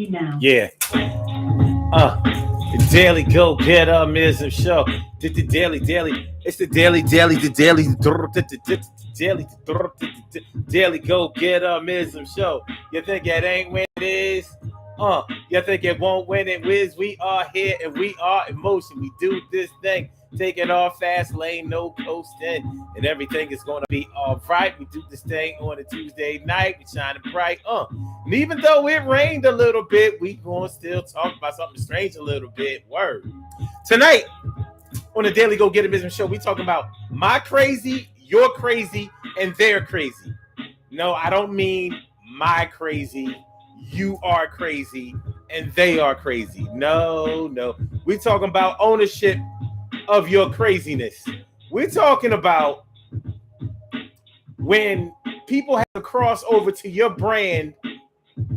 you now. Yeah. The Daily Go Getism Show. The daily. It's the daily, daily Go Getism Show. You think it ain't when it is? You think it won't when it whiz? We are here and we are in motion. We do this thing. Take it off fast lane, no coasting, and everything is gonna be all right. We do this thing on a Tuesday night. We shining bright. And even though it rained a little bit, we gonna still talk about something strange a little bit. Word. Tonight on the Daily Go Get It Business Show, we talking about my crazy, your crazy, and they're crazy. No, I don't mean my crazy, you are crazy, and they are crazy. No. We talking about ownership of your craziness. We're talking about when people have to cross over to your brand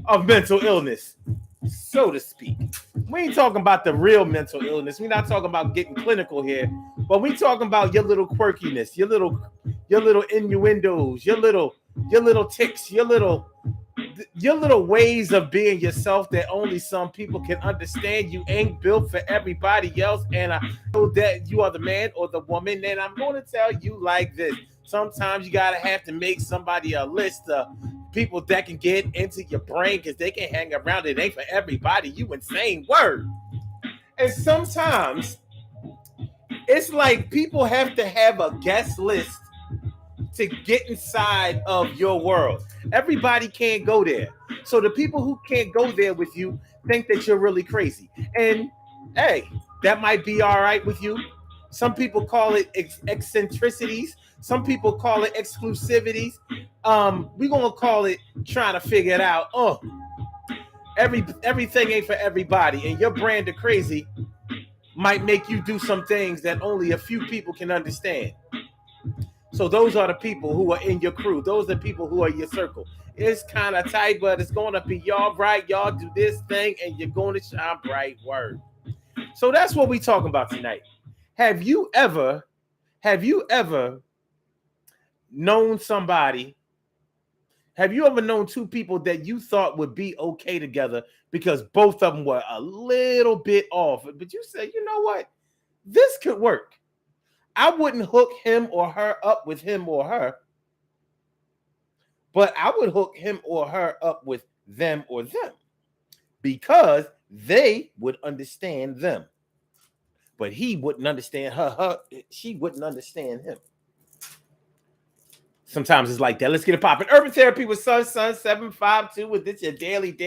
of mental illness, so to speak. We ain't talking about the real mental illness. We're not talking about getting clinical here, but we talking about your little quirkiness, your little innuendos, your little ticks, your little ways of being yourself that only some people can understand. You ain't built for everybody else, and I know that you are the man or the woman, and I'm going to tell you like this. Sometimes you gotta have to make somebody a list of people that can get into your brain because they can hang around. It ain't for everybody. You insane. Word. And sometimes it's like people have to have a guest list to get inside of your world. Everybody can't go there. So the people who can't go there with you think that you're really crazy. And hey, that might be all right with you. Some people call it eccentricities. Some people call it exclusivities. We're gonna call it trying to figure it out. Everything ain't for everybody, and your brand of crazy might make you do some things that only a few people can understand. So those are the people who are in your crew. Those are the people who are your circle. It's kind of tight, but it's going to be y'all right. Y'all do this thing, and you're going to shine bright. Word. So that's what we talking about tonight. Have you ever known somebody? Have you ever known two people that you thought would be okay together because both of them were a little bit off? But you said, you know what? This could work. I wouldn't hook him or her up with him or her, but I would hook him or her up with them or them because they would understand them. But he wouldn't understand her, she wouldn't understand him. Sometimes it's like that. Let's get it popping. Urban Therapy with Sun 752 with this your daily, the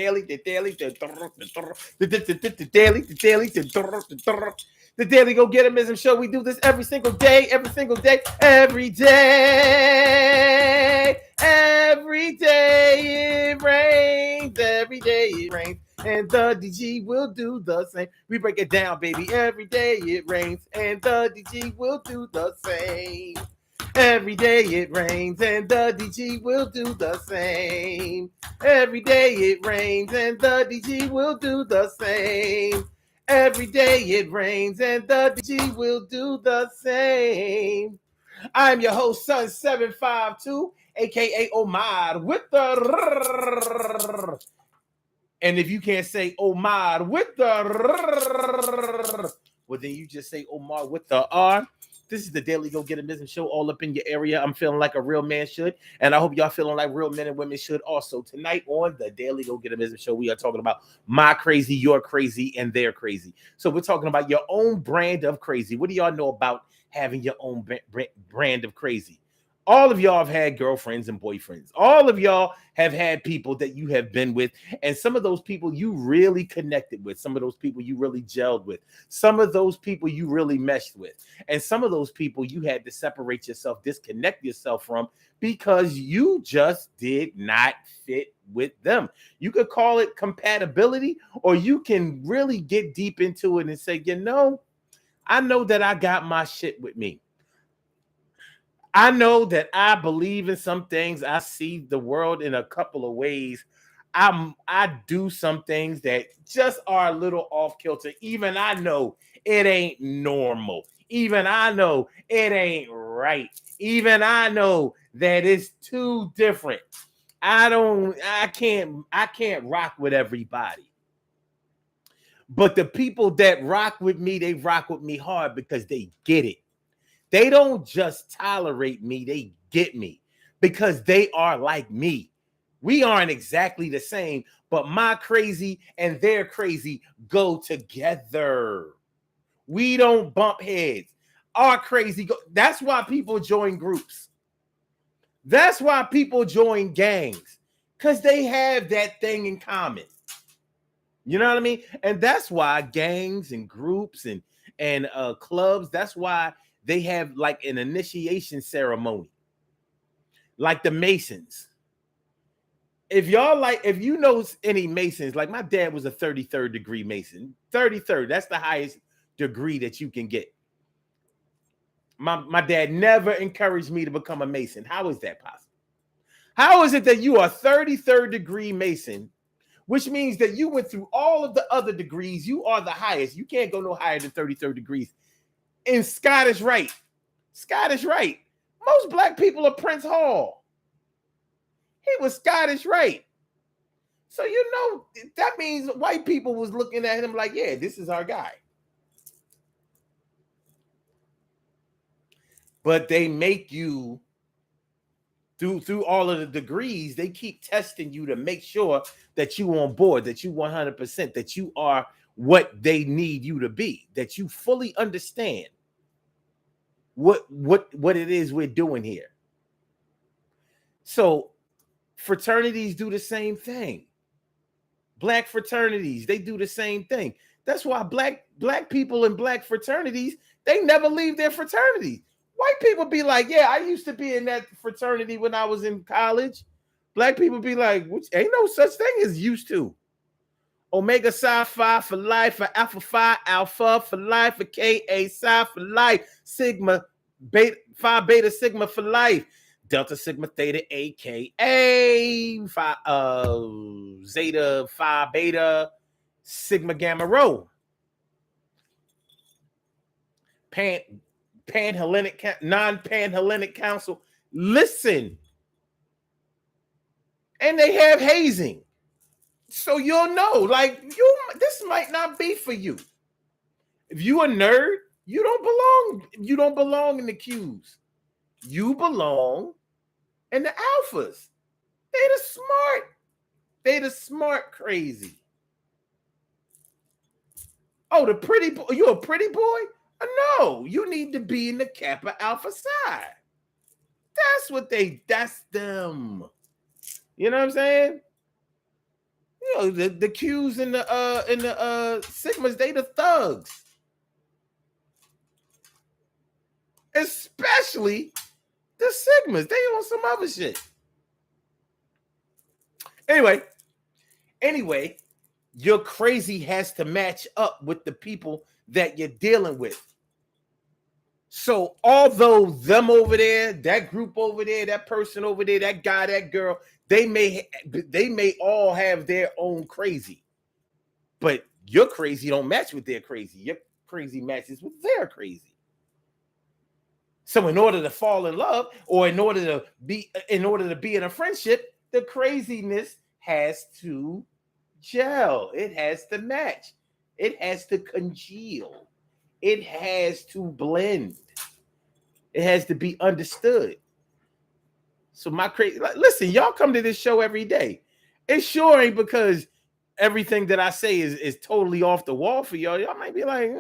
Daily Go Getimism Show. We do this every single day. Every day it rains. And the DG will do the same. We break it down, baby. Every day it rains, and the DG will do the same. Every day it rains and the DG will do the same. Every day it rains and the DG will do the same. Every day it rains and the DG will do the same. I'm your host, Sun 752, aka Omar, with the. And if you can't say Omar with the, well, then you just say Omar with the R. This is the Daily Go Get a Business Show, all up in your area. I'm feeling like a real man should, and I hope y'all feeling like real men and women should also. Tonight on the Daily Go Get a Business Show, we are talking about my crazy, your crazy, and they're crazy. So we're talking about your own brand of crazy. What do y'all know about having your own brand of crazy? All of y'all have had girlfriends and boyfriends. All of y'all have had people that you have been with. And some of those people you really connected with. Some of those people you really gelled with. Some of those people you really meshed with. And some of those people you had to separate yourself, disconnect yourself from because you just did not fit with them. You could call it compatibility, or you can really get deep into it and say, you know, I know that I got my shit with me. I know that I believe in some things. I see the world in a couple of ways. I do some things that just are a little off kilter. Even I know it ain't normal. Even I know it ain't right. Even I know that it's too different. I can't rock with everybody. But the people that rock with me, they rock with me hard because they get it. They don't just tolerate me, they get me because they are like me. We aren't exactly the same, but my crazy and their crazy go together. We don't bump heads. Our crazy go. That's why people join groups. That's why people join gangs, because they have that thing in common. You know what I mean? And that's why gangs and groups and clubs, that's why they have like an initiation ceremony, like the Masons. If y'all like, if you know any Masons, like my dad was a 33rd degree Mason. 33rd, that's the highest degree that you can get. My dad never encouraged me to become a Mason. How is that possible? How is it that you are 33rd degree Mason, which means that you went through all of the other degrees? You are the highest. You can't go no higher than 33rd degrees. In Scottish Rite. Scottish Rite. Most black people are Prince Hall. He was Scottish Rite. So you know that means white people was looking at him like, yeah, this is our guy. But they make you through all of the degrees, they keep testing you to make sure that you on board, that you 100%, that you are what they need you to be, that you fully understand what it is we're doing here. So fraternities do the same thing. Black fraternities, they do the same thing. That's why black people in black fraternities, they never leave their fraternity. White people be like, yeah, I used to be in that fraternity when I was in college. Black people be like, ain't no such thing as used to. Omega Psi Phi for life, for Alpha Phi Alpha for life, for Ka Psi for life, Sigma Beta Phi Beta Sigma for life, Delta Sigma Theta AKA Phi, Zeta Phi Beta Sigma Gamma Rho. Panhellenic, non-Panhellenic Council. Listen. And they have hazing. So you'll know, like, this might not be for you. If you a nerd, you don't belong. You don't belong in the Qs. You belong in the alphas. They the smart. They the smart crazy. Oh, the pretty boy. You a pretty boy? No, you need to be in the Kappa Alpha side. That's them. You know what I'm saying? You know, the Qs and the Sigmas, they the thugs. Especially the Sigmas. They on some other shit. Anyway, your crazy has to match up with the people that you're dealing with. So although them over there, that group over there, that person over there, that guy, that girl, they may all have their own crazy, but your crazy don't match with their crazy. Your crazy matches with their crazy. So in order to fall in love, or in order to be in a friendship, the craziness has to gel. It has to match. It has to congeal. It has to blend. It has to be understood. So my crazy, listen, y'all come to this show every day. It sure ain't because everything that I say is totally off the wall for y'all. Y'all might be like,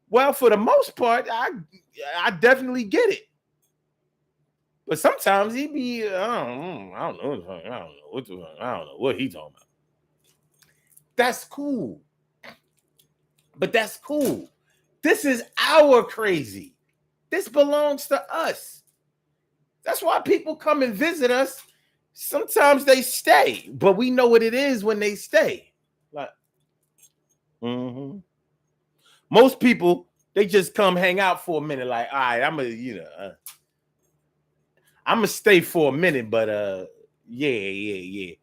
Well, for the most part, I definitely get it. But sometimes he be, I don't know what he talking about. That's cool. But that's cool. This is our crazy. This belongs to us. That's why people come and visit us. Sometimes they stay, but we know what it is when they stay. Like, most people, they just come hang out for a minute. Like, all right, I'm gonna stay for a minute, but yeah.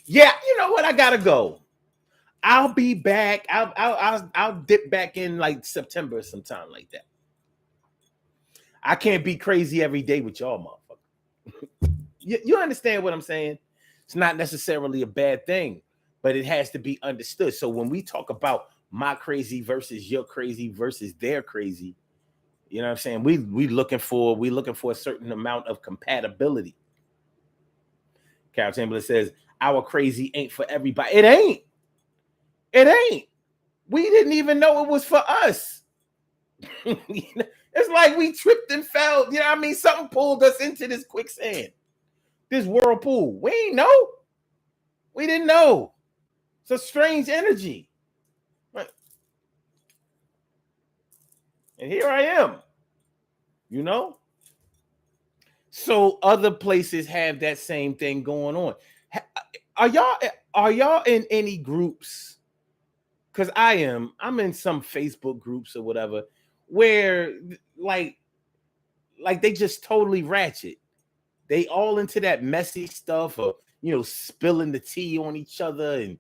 Yeah, you know what? I gotta go. I'll be back. I'll dip back in like September sometime like that. I can't be crazy every day with y'all, motherfucker. You understand what I'm saying? It's not necessarily a bad thing, but it has to be understood. So when we talk about my crazy versus your crazy versus their crazy, you know what I'm saying? We looking for a certain amount of compatibility. Carol Chamberlain says, our crazy ain't for everybody. It ain't. It ain't. We didn't even know it was for us. It's like we tripped and fell. You know what I mean? Something pulled us into this quicksand, this whirlpool. We ain't know. We didn't know. It's a strange energy. And here I am, you know? So other places have that same thing going on. Are y'all in any groups? Because I'm in some Facebook groups or whatever, where like they just totally ratchet. They all into that messy stuff of, spilling the tea on each other, and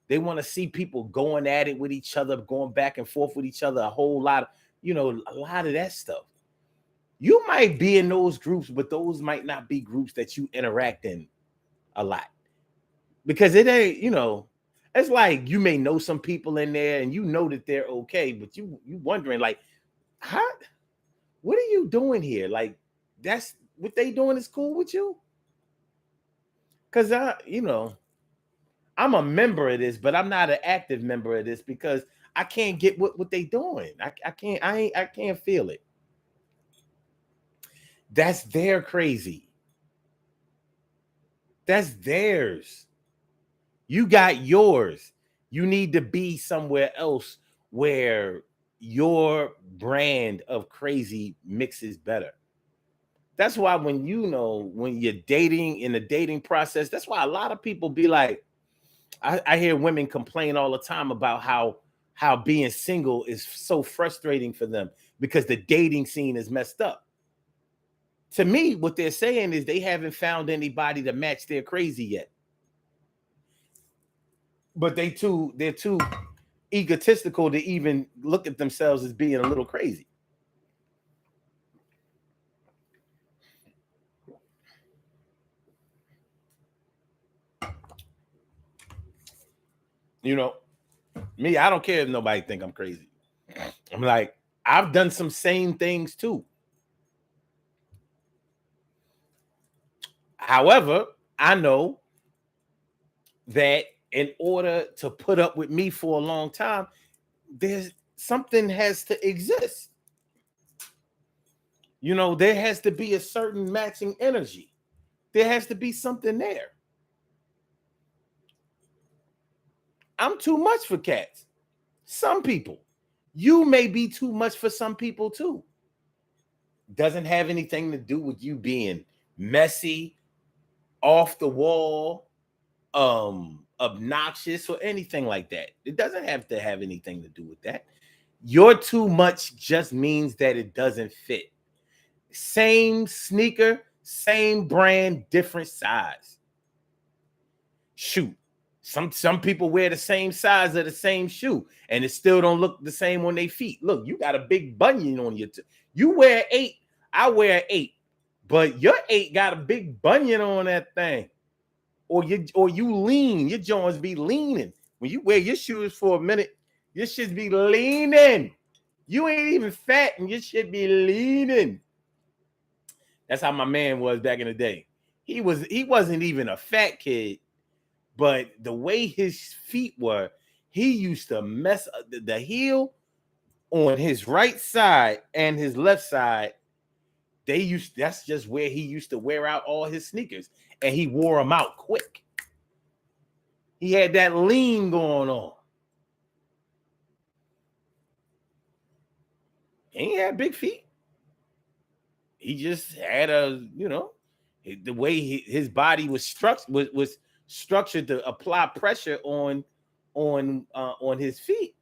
they want to see people going at it with each other, going back and forth with each other, a whole lot of, a lot of that stuff. You might be in those groups, but those might not be groups that you interact in a lot, because it ain't, it's like you may know some people in there and you know that they're okay, but you wondering like, how, what are you doing here? Like, that's what they doing is cool with you? Because I'm a member of this, but I'm not an active member of this because I can't get what they doing. I can't feel it. That's their crazy. That's theirs. You got yours. You need to be somewhere else where your brand of crazy mixes better. That's why when you're dating, in the dating process, that's why a lot of people be like, I hear women complain all the time about how being single is so frustrating for them because the dating scene is messed up. To me, what they're saying is they haven't found anybody to match their crazy yet. But they're too egotistical to even look at themselves as being a little crazy. Me, I don't care if nobody think I'm crazy. I'm like, I've done some same things too. However, I know that in order to put up with me for a long time, there's something has to exist. There has to be a certain matching energy. There has to be something there. I'm too much for cats. Some people. You may be too much for some people too. Doesn't have anything to do with you being messy, off the wall, obnoxious, or anything like that. It doesn't have to have anything to do with that. You're too much just means that it doesn't fit. Same sneaker, same brand, different size. Shoot. Some people wear the same size of the same shoe and it still don't look the same on their feet. Look, you got a big bunion on your you wear 8, I wear 8, but your 8 got a big bunion on that thing. Or you lean, your joints be leaning. When you wear your shoes for a minute, your shit be leaning. You ain't even fat and your shit be leaning. That's how my man was back in the day. He wasn't even a fat kid, but the way his feet were, he used to mess up the heel on his right side and his left side. That's just where he used to wear out all his sneakers, and he wore them out quick. He had that lean going on. And he had big feet. He just had the way his body was structured to apply pressure on his feet.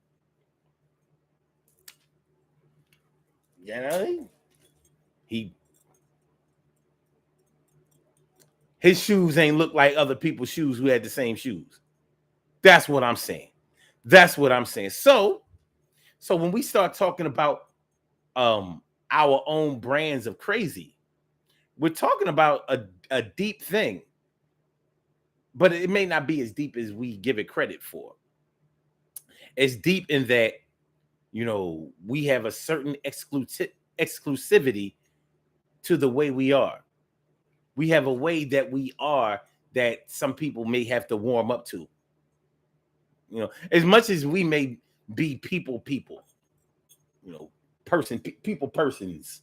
He his shoes ain't look like other people's shoes who had the same shoes. That's what I'm saying. So when we start talking about our own brands of crazy, we're talking about a deep thing. but it may not be as deep as we give it credit for. It's deep in that, we have a certain exclusivity to the way we are. We have a way that we are that some people may have to warm up to. As much as we may be people, persons,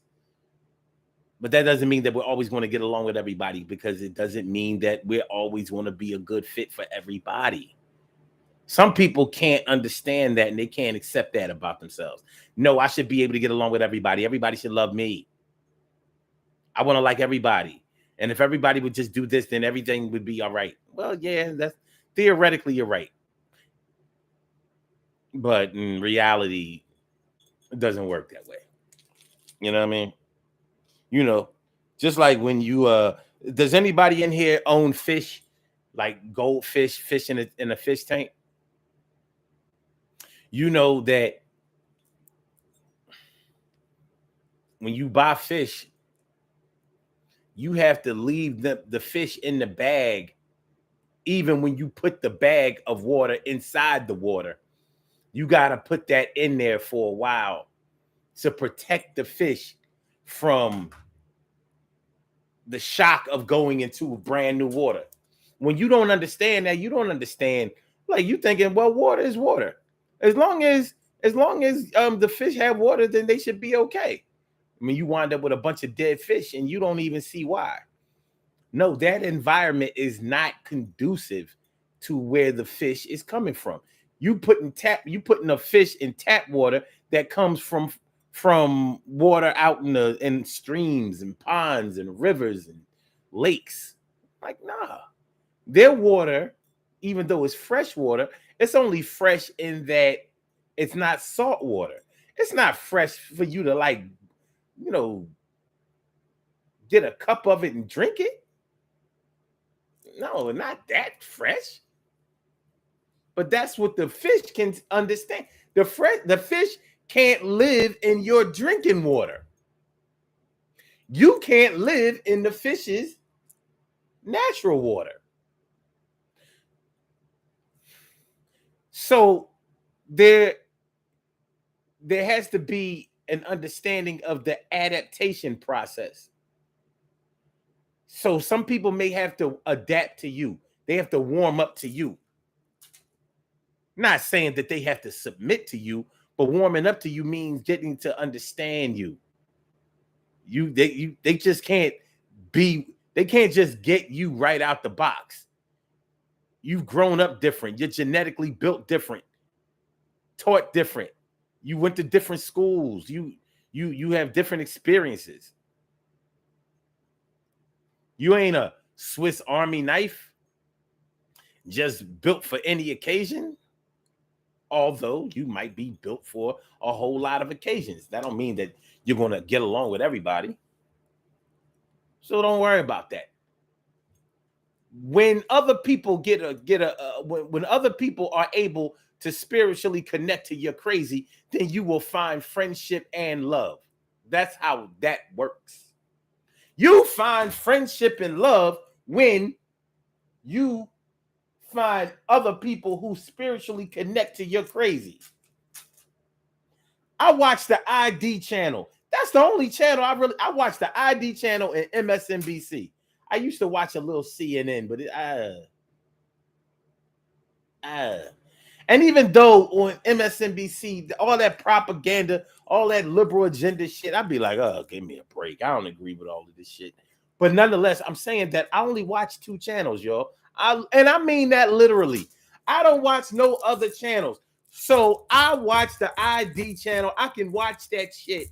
but that doesn't mean that we're always going to get along with everybody, because it doesn't mean that we're always going to be a good fit for everybody. Some people can't understand that, and they can't accept that about themselves. No, I should be able to get along with everybody. Everybody should love me. I want to like everybody. And if everybody would just do this, then everything would be all right. Well, yeah, that's theoretically, you're right. But in reality, it doesn't work that way. You know what I mean? Just like when you does anybody in here own fish, like goldfish, fish in a fish tank? You know that when you buy fish, you have to leave the fish in the bag. Even when you put the bag of water inside the water, you got to put that in there for a while to protect the fish from the shock of going into brand new water. When you don't understand that, you don't understand. Like, you thinking, well, water is water. As long as the fish have water, then they should be okay. I mean, you wind up with a bunch of dead fish and you don't even see why. No, that environment is not conducive to where the fish is coming from. You putting a fish in tap water that comes from water out in streams and ponds and rivers and lakes. Like, nah. Their water, even though it's fresh water, it's only fresh in that it's not salt water. It's not fresh for you to get a cup of it and drink it. No, not that fresh. But that's what the fish can understand. The fish can't live in your drinking water. You can't live in the fish's natural water. So there has to be an understanding of the adaptation process. So some people may have to adapt to you. They have to warm up to you. Not saying that they have to submit to you, but warming up to you means getting to understand you. They just can't they can't just get you right out the box. You've grown up different. You're genetically built different, taught different. You went to different schools. You have different experiences. You ain't a Swiss Army knife just built for any occasion. Although you might be built for a whole lot of occasions. That don't mean that you're going to get along with everybody. So don't worry about that. When other people when other people are able to spiritually connect to your crazy, then you will find friendship and love. That's how that works. You find friendship and love when you find other people who spiritually connect to your crazy. I watch the ID channel. That's the only channel I watch the ID channel and MSNBC. I used to watch a little CNN, but and even though on MSNBC, all that propaganda, all that liberal agenda shit, I'd be like, oh, give me a break. I don't agree with all of this shit. But nonetheless, I'm saying that I only watch 2 channels, y'all. And I mean that literally. I don't watch no other channels. So I watch the ID channel. I can watch that shit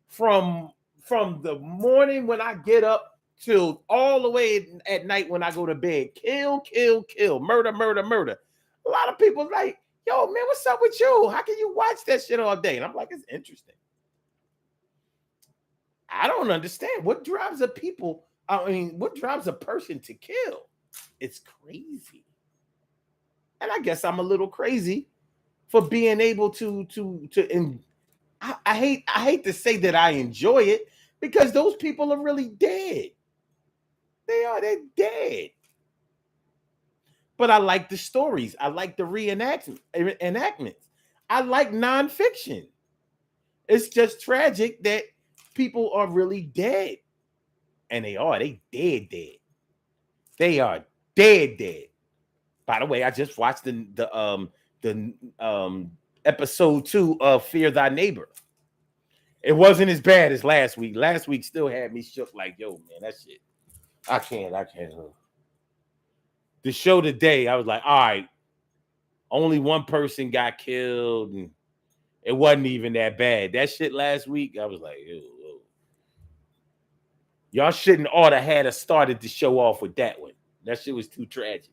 from the morning when I get up till all the way at night when I go to bed. Kill, kill, kill. Murder, murder, murder. A lot of people like, yo, man, what's up with you? How can you watch that shit all day? And I'm like, it's interesting. I don't understand. What drives a person to kill? It's crazy. And I guess I'm a little crazy for being able to I hate to say that I enjoy it, because those people are really dead. They're dead. but I like the stories. I like the enactments. I like nonfiction. It's just tragic that people are really dead. And they are. They dead. They are dead. By the way, I just watched the episode 2 of Fear Thy Neighbor. It wasn't as bad as last week. Last week still had me shook like, yo, man, that shit. I can't. The show today, I was like, all right, only one person got killed, and it wasn't even that bad. That shit last week, I was like, ew. Y'all shouldn't ought to had us started the show off with that one. That shit was too tragic.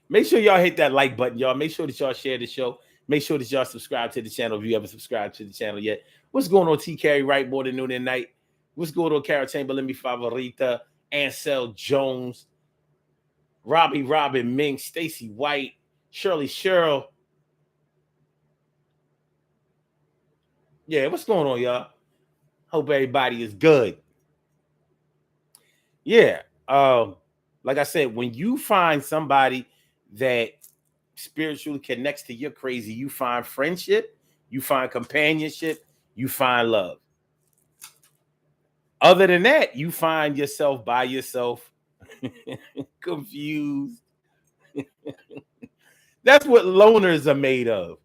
Make sure y'all hit that like button, y'all. Make sure that y'all share the show. Make sure that y'all subscribe to the channel if you haven't subscribed to the channel yet. What's going on, T. Carey, right? Morning, noon, and night. What's going on, Carol Chamberlain, mi favorita, Ansel Jones, Robbie Robin, Ming, Stacy White, Shirley Cheryl. Yeah, what's going on, y'all? Hope everybody is good. Yeah. Like I said, when you find somebody that spiritually connects to your crazy, you find friendship, you find companionship, you find love. Other than that, you find yourself by yourself, confused. That's what loners are made of.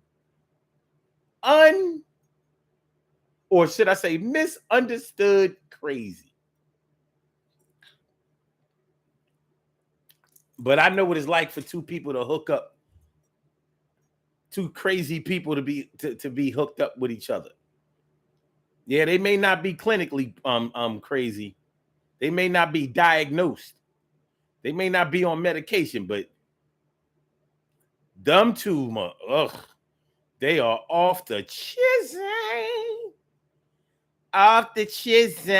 Or should I say misunderstood crazy. But I know what it's like for two people to hook up, two crazy people to be hooked up with each other. Yeah, they may not be clinically crazy. They may not be diagnosed. They may not be on medication, but them two, they are off the chisel. Off the chisel.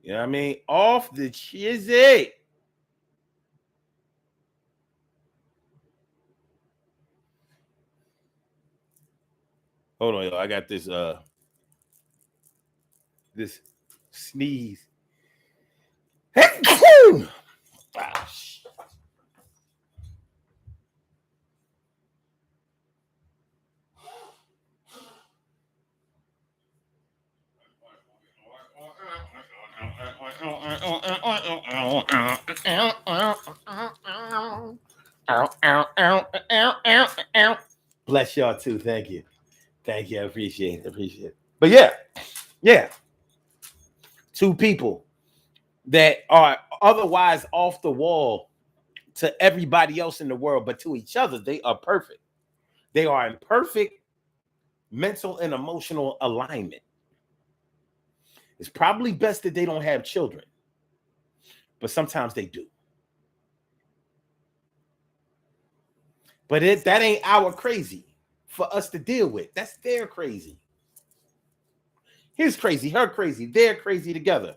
You know what I mean? Off the chisel. Hold on, yo. I got this this sneeze. Oh, bless y'all too. Thank you. I appreciate it. But yeah. Two people that are otherwise off the wall to everybody else in the world, but to each other, they are perfect. They are in perfect mental and emotional alignment. It's probably best that they don't have children, but sometimes they do. But that ain't our crazy for us to deal with. That's their crazy. His crazy, her crazy, they're crazy together.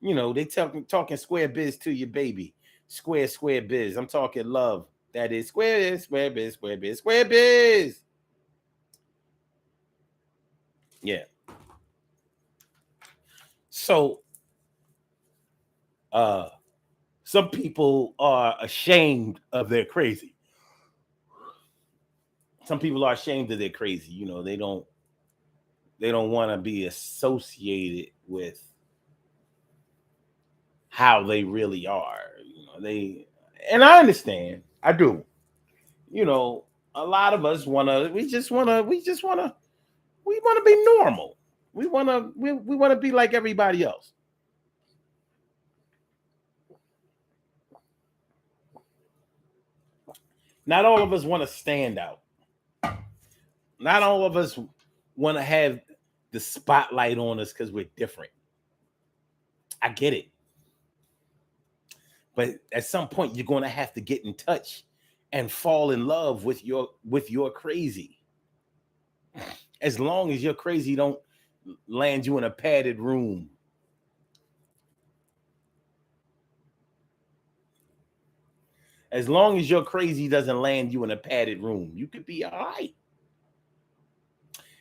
You know, they talking square biz to your baby. Square biz. I'm talking love. That is square biz. Yeah. So some people are ashamed of their crazy. Some people are ashamed of their crazy. You know, they don't want to be associated with how they really are. You know, and I understand. I do. You know, a lot of us want to be normal. We want to be like everybody else. Not all of us want to stand out. Not all of us want to have the spotlight on us because we're different. I get it. But at some point, you're going to have to get in touch and fall in love with your crazy. As long as your crazy don't land you in a padded room. As long as your crazy doesn't land you in a padded room, you could be all right.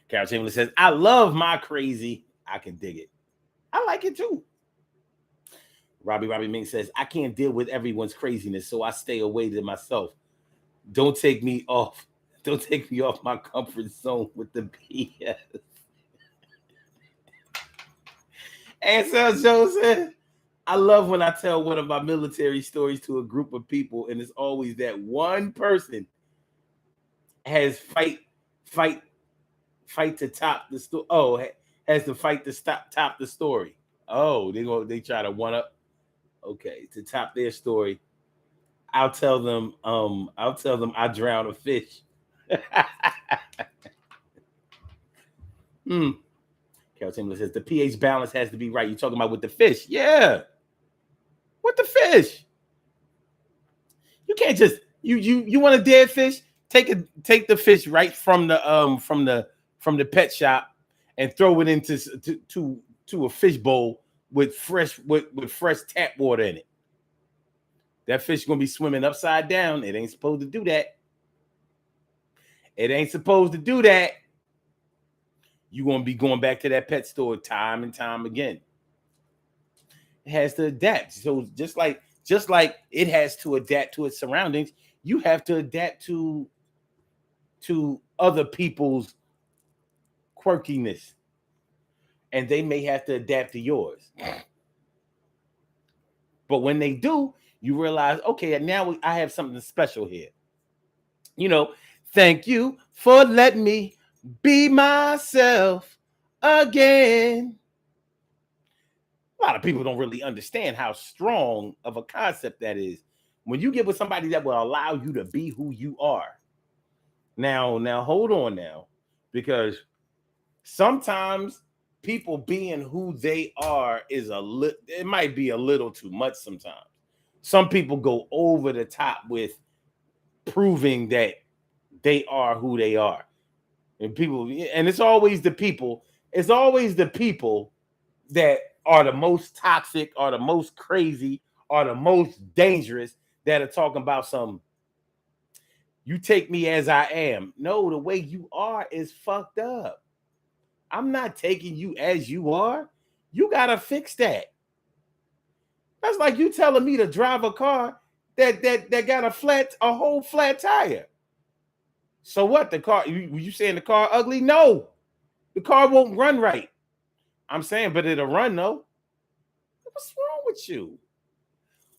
Carol Chamberlain says, I love my crazy. I can dig it. I like it too. Robbie Ming says, I can't deal with everyone's craziness, so I stay away to myself. Don't take me off. Don't take me off my comfort zone with the BS. Ansel Joe said, I love when I tell one of my military stories to a group of people, and it's always that one person has fight to top the story. Oh, has to fight to top the story. Oh, they try to one up. Okay, to top their story, I'll tell them I drown a fish. Carol Timberlake says the pH balance has to be right. You're talking about with the fish, yeah. With the fish, you can't just you want a dead fish? Take the fish right from the pet shop and throw it into to a fish bowl with fresh tap water in it. That fish is gonna be swimming upside down. It ain't supposed to do that. It ain't supposed to do that. You're gonna be going back to that pet store time and time again. It has to adapt. So just like it has to adapt to its surroundings, you have to adapt to other people's quirkiness, and they may have to adapt to yours. But when they do, you realize, okay, now I have something special here. You know, thank you for letting me be myself again. A lot of people don't really understand how strong of a concept that is. When you get with somebody that will allow you to be who you are. Now hold on now, because sometimes people being who they are is it might be a little too much sometimes. Some people go over the top with proving that they are who they are. And it's always the people that are the most toxic, or the most crazy, or the most dangerous, that are talking about some, you take me as I am. No, the way you are is fucked up. I'm not taking you as you are. You gotta fix that. That's like you telling me to drive a car that got a whole flat tire. So what? The car, you saying the car ugly? No, the car won't run right. I'm saying, but it'll run though. What's wrong with you?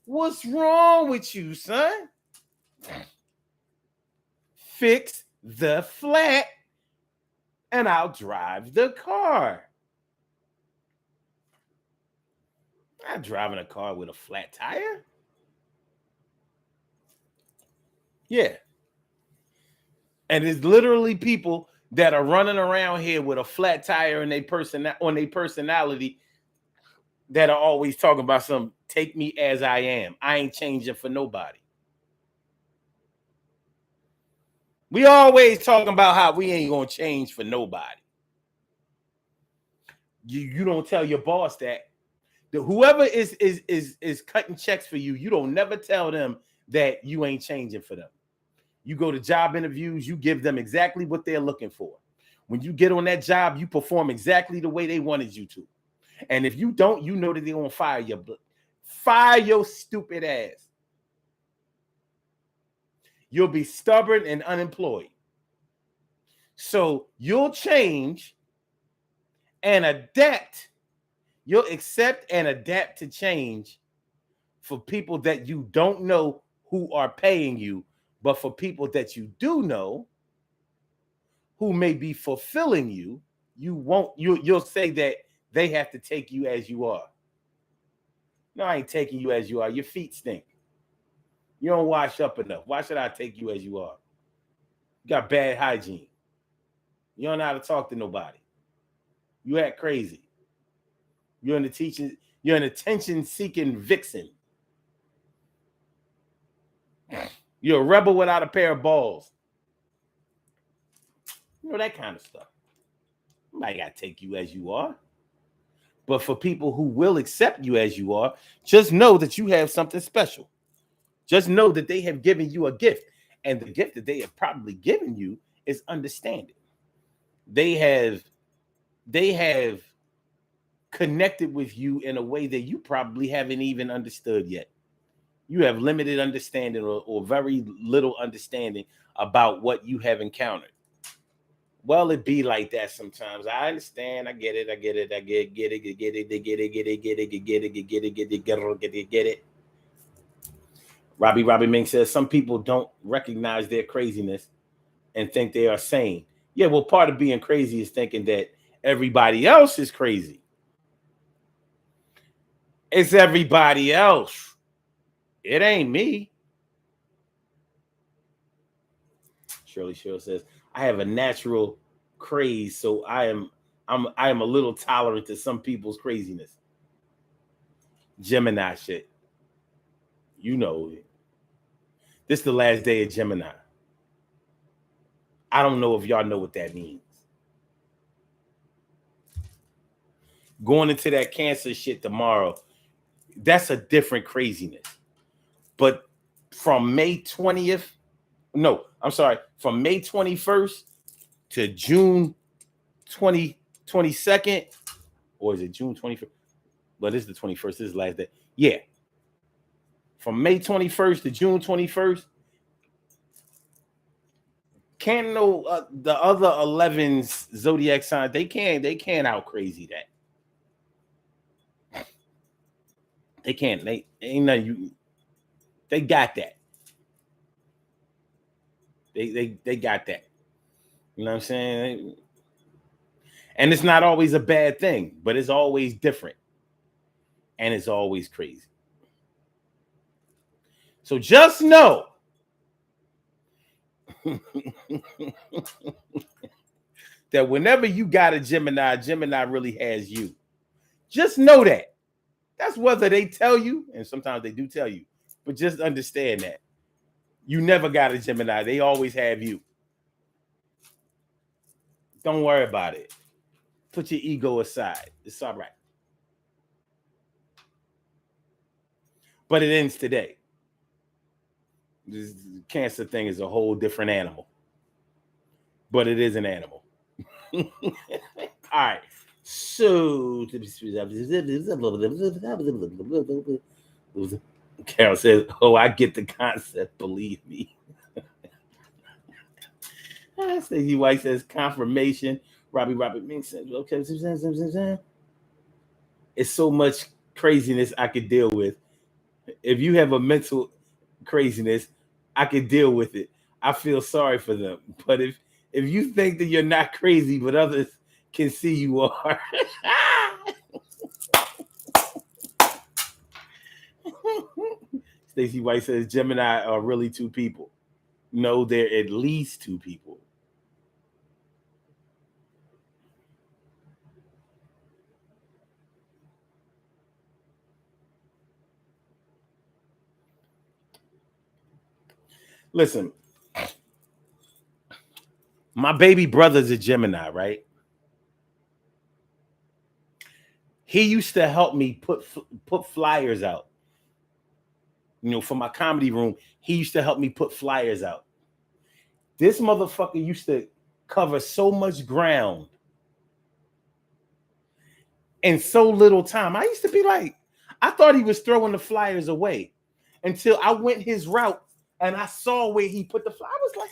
What's wrong with you, son? Fix the flat and I'll drive the car. I'm not driving a car with a flat tire. Yeah. And it's literally people that are running around here with a flat tire on their personality that are always talking about some take me as I am. I ain't changing for nobody. We always talking about how we ain't gonna change for nobody. You don't tell your boss that. Whoever is cutting checks for you, you don't never tell them that you ain't changing for them. You go to job interviews, you give them exactly what they're looking for. When you get on that job, you perform exactly the way they wanted you to. And if you don't, you know that they're gonna fire your stupid ass. You'll be stubborn and unemployed. So you'll change and adapt. You'll accept and adapt to change for people that you don't know who are paying you, but for people that you do know who may be fulfilling you, you'll say that they have to take you as you are. No, I ain't taking you as you are. Your feet stink. You don't wash up enough. Why should I take you as you are? You got bad hygiene. You don't know how to talk to nobody. You act crazy. You're an attention-seeking vixen. You're a rebel without a pair of balls. You know, that kind of stuff. Nobody got to take you as you are. But for people who will accept you as you are, just know that you have something special. Just know that they have given you a gift. And the gift that they have probably given you is understanding. They have connected with you in a way that you probably haven't even understood yet. You have limited understanding or very little understanding about what you have encountered. Well, it be like that sometimes. I understand. I get it. I get it. I get it. Get it. Get it. Get it. Get it. Get it. Get it. Get it. Get it. Get it. Get it. Robbie Ming says some people don't recognize their craziness and think they are sane. Yeah, well, part of being crazy is thinking that everybody else is crazy. It's everybody else. It ain't me. Shirley Cheryl says, I have a natural craze, so I am a little tolerant to some people's craziness. Gemini shit. You know it. This is the last day of Gemini. I don't know if y'all know what that means. Going into that Cancer shit tomorrow, that's a different craziness. But from May 20th, no, I'm sorry, from May 21st to June 22nd, or is it June 21st? Well, this is the 21st. This is the last day. Yeah. From May 21st to June 21st, can't know the other 11's zodiac sign. They can't out crazy that. They can't. They ain't nothing you. They got that. They got that. You know what I'm saying? And it's not always a bad thing, but it's always different. And it's always crazy. So just know that whenever you got a Gemini really has you. Just know that. That's whether they tell you, and sometimes they do tell you, but just understand that. You never got a Gemini. They always have you. Don't worry about it. Put your ego aside. It's all right. But it ends today. This Cancer thing is a whole different animal. But it is an animal. All right. So Carol says, oh, I get the concept, believe me. Stacey White says confirmation. Robbie Ming says, okay. It's so much craziness I could deal with. If you have a mental craziness, I could deal with it. I feel sorry for them. But if you think that you're not crazy, but others can see you are. Stacey White says Gemini are really two people. No, they're at least two people. Listen, my baby brother's a Gemini, right? He used to help me put flyers out. You know, for my comedy room, he used to help me put flyers out. This motherfucker used to cover so much ground in so little time. I used to be like, I thought he was throwing the flyers away until I went his route and I saw where he put the flyer. I was like,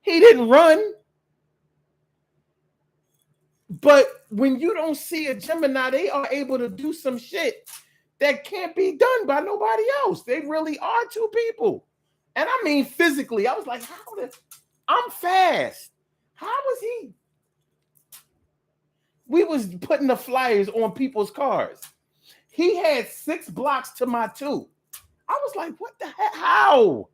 he didn't run. But when you don't see a Gemini, they are able to do some shit that can't be done by nobody else. They really are two people. And I mean physically. I was like, I'm fast. How was he? We was putting the flyers on people's cars. He had 6 blocks to my 2. I was like, what the heck? How?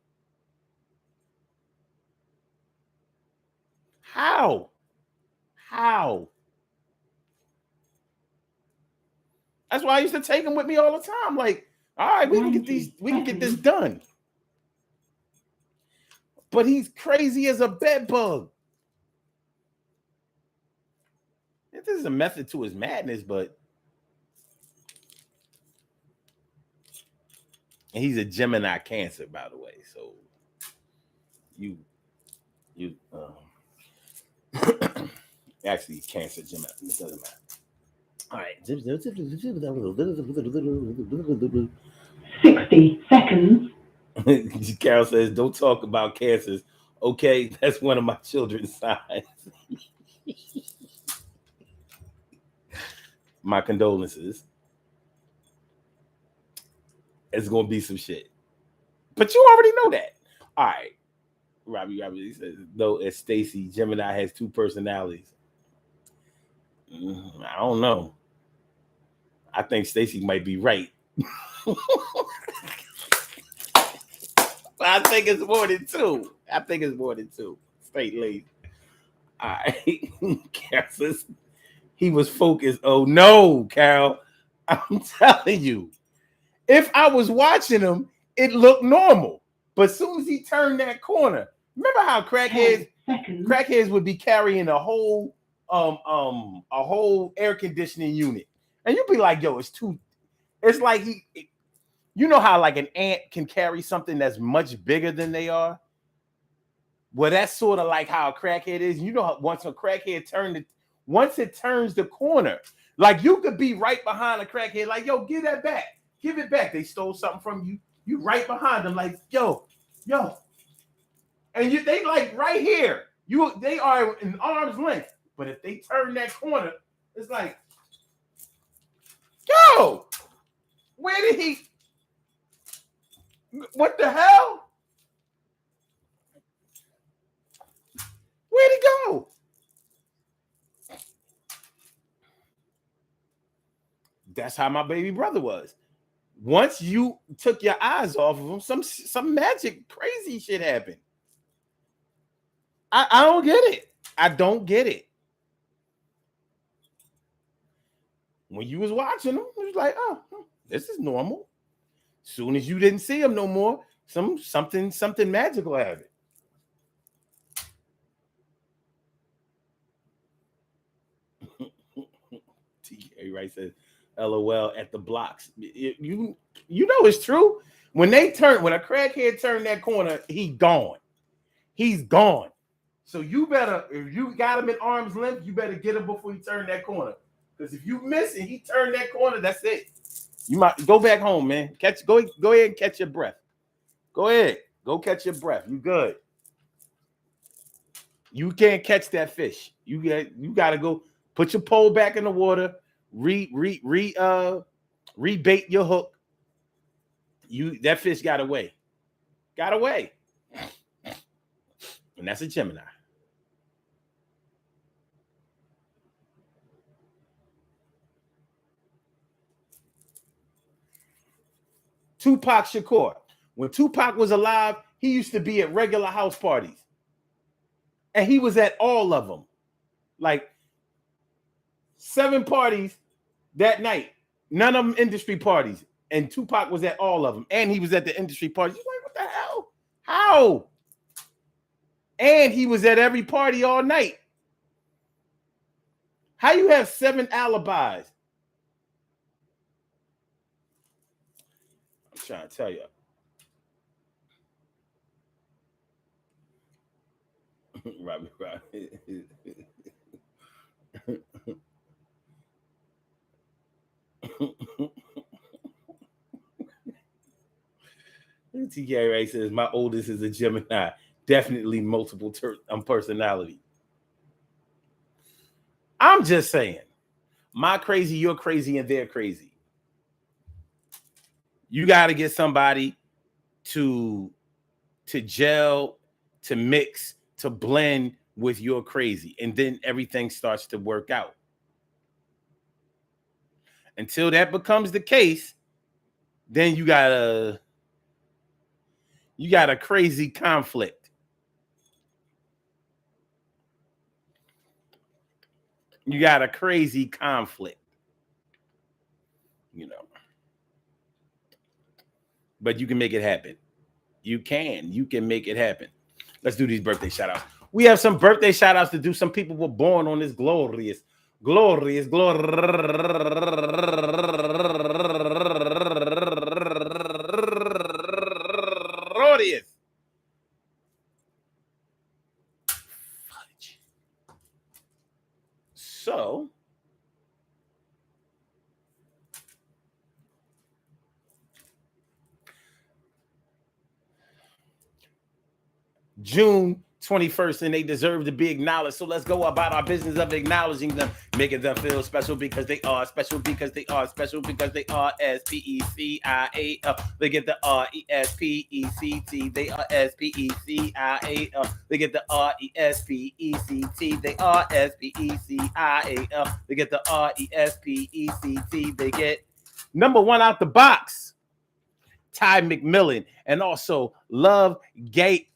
That's why I used to take him with me all the time. Like, all right, we can get this done. But he's crazy as a bed bug. This is a method to his madness, but And he's a Gemini Cancer, by the way. So you actually Cancer Gemini. It doesn't matter. All right. 60 seconds. Carol says, "Don't talk about cancers." Okay, that's one of my children's signs. My condolences. It's gonna be some shit, but you already know that. All right, Robbie says, "Though as Stacy, Gemini has two personalities." I don't know. I think Stacy might be right. I think it's more than two. Straight late. All right. Carol says, he was focused. Oh no, Carol. I'm telling you. If I was watching him, it looked normal. But as soon as he turned that corner, remember how crackheads would be carrying a whole air conditioning unit. And you'd be like, yo, it's like you know how like an ant can carry something that's much bigger than they are? Well, that's sort of like how a crackhead is. You know how once a crackhead once it turns the corner, like you could be right behind a crackhead, like, yo, give that back. Give it back. They stole something from you. You right behind them, like, yo. And they like right here. They are in arm's length. But if they turn that corner, it's like, yo, where did he? What the hell? Where'd he go? That's how my baby brother was. Once you took your eyes off of him, some magic crazy shit happened. I don't get it. I don't get it. When you was watching him, it was like, oh, this is normal. Soon as you didn't see him no more, something magical happened. TK Wright says, LOL at the blocks. You know it's true. When a crackhead turned that corner, he's gone. He's gone. So you better, if you got him in arm's length, you better get him before he turned that corner. Because if you miss and he turned that corner, that's it. You might go back home, man. Go ahead and catch your breath. Go ahead. Go catch your breath. You good. You can't catch that fish. You gotta go put your pole back in the water, rebait your hook. That fish got away. Got away. And that's a Gemini. Tupac Shakur. When Tupac was alive, he used to be at regular house parties. And he was at all of them. Like 7 parties that night. None of them industry parties. And Tupac was at all of them. And he was at the industry parties. You're like, what the hell? How? And he was at every party all night. How you have 7 alibis? I'm trying to tell you. Robbie. TK Ray says, my oldest is a Gemini. Definitely multiple personality. I'm just saying, my crazy, you're crazy, and they're crazy. You got to get somebody to gel, to mix, to blend with your crazy. And then everything starts to work out. Until that becomes the case, then you got a crazy conflict. You got a crazy conflict. You know. But you can make it happen. You can make it happen. Let's do these birthday shout outs. We have some birthday shout outs to do. Some people were born on this glorious So June 21st, and they deserve to be acknowledged. So let's go about our business of acknowledging them, making them feel special because they are special, because they are special, because they are SPECIAL. They get the RESPECT. They are SPECIAL. They get the RESPECT. They are SPECIAL. They get the RESPECT. They get number one out the box, Ty McMillan, and also Love Gate.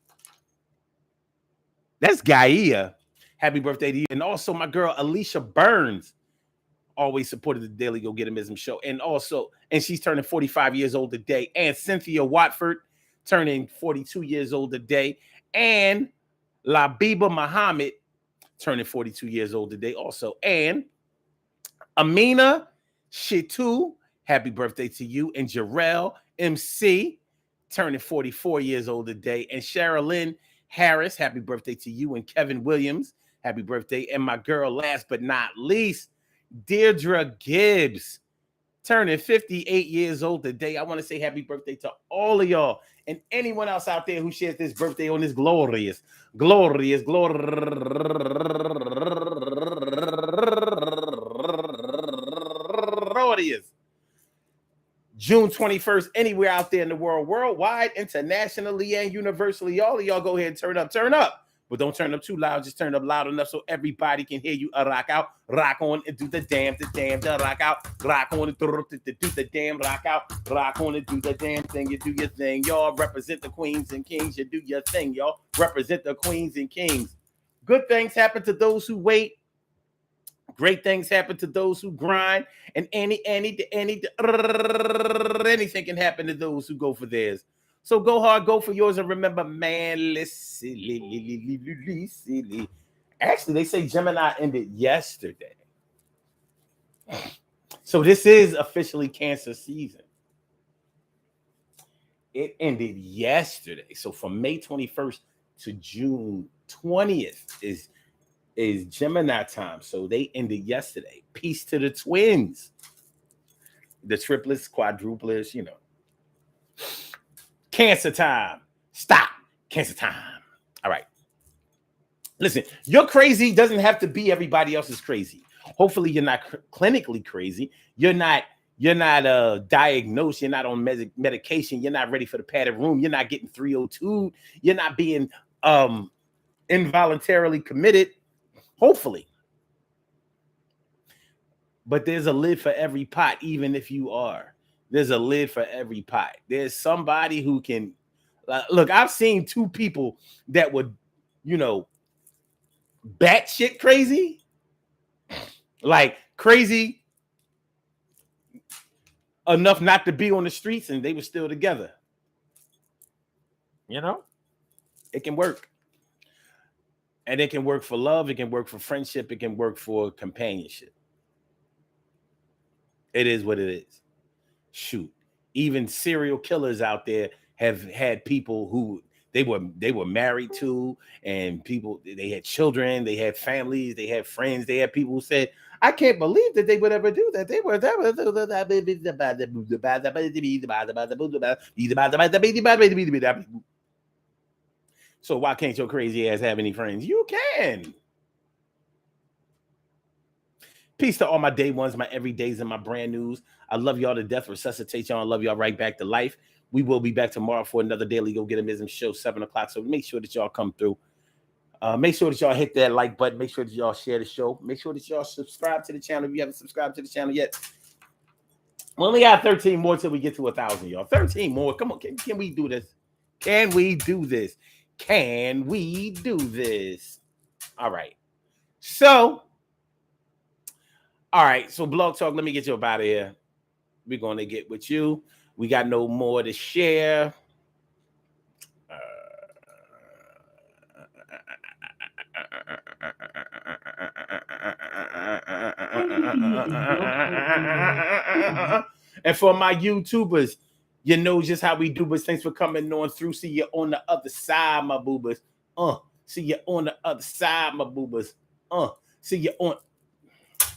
That's Gaia. Happy birthday to you. And also my girl Alicia Burns always supported the Daily Go Get 'Emism show. And she's turning 45 years old today. And Cynthia Watford turning 42 years old today. And Labiba Muhammad turning 42 years old today also. And Amina Shitu, happy birthday to you. And Jarrell MC turning 44 years old today. And Sherilyn Harris, happy birthday to you. And Kevin Williams, happy birthday. And my girl, last but not least, Deirdre Gibbs, turning 58 years old today. I want to say happy birthday to all of y'all and anyone else out there who shares this birthday on this glorious June 21st, anywhere out there in the world, worldwide, internationally, and universally. All of y'all go ahead and turn up. But don't turn up too loud. Just turn up loud enough so everybody can hear you. Rock out, rock on, and do the damn, rock out, rock on, and do the damn, rock out, rock on, and do the damn thing. You do your thing, y'all. Represent the queens and kings. You do your thing, y'all. Represent the queens and kings. Good things happen to those who wait. Great things happen to those who grind, and anything can happen to those who go for theirs. So go hard, go for yours, and remember, man, silly. Actually, they say Gemini ended yesterday. So this is officially Cancer season. It ended yesterday. So from May 21st to June 20th is Gemini time. So they ended yesterday. Peace to the twins. The triplets, quadruplets, you know. Cancer time. Stop. Cancer time. All right. Listen, your crazy doesn't have to be everybody else's crazy. Hopefully you're not clinically crazy. You're not diagnosed. You're not on medication. You're not ready for the padded room. You're not getting 302. You're not being involuntarily committed. Hopefully. But there's a lid for every pot, even if you are. There's a lid for every pot. There's somebody who can look. I've seen two people that would, batshit crazy, like crazy enough not to be on the streets, and they were still together. It can work. And it can work for love. It can work for friendship. It can work for companionship. It is what it is. Shoot. Even serial killers out there have had people who they were married to, and people, they had children, they had families, they had friends, they had people who said, I can't believe that they would ever do that. They were So why can't your crazy ass have any friends? You can. Peace to all my day ones, my everydays, and my brand news. I love y'all to death. Resuscitate y'all. I love y'all right back to life. We will be back tomorrow for another Daily Go Get 'Emism show, 7 o'clock. So make sure that y'all come through. Make sure that y'all hit that like button. Make sure that y'all share the show. Make sure that y'all subscribe to the channel if you haven't subscribed to the channel yet. We only got 13 more till we get to 1,000, y'all. 13 more. Come on. Can we do this? Can we do this? Can we do this? All right. So, Blog Talk, let me get you up out of here. We're going to get with you. We got no more to share. And for my YouTubers, you know just how we do, but thanks for coming on through. See you on the other side, my boobas. See you on the other side, my boobas. See you on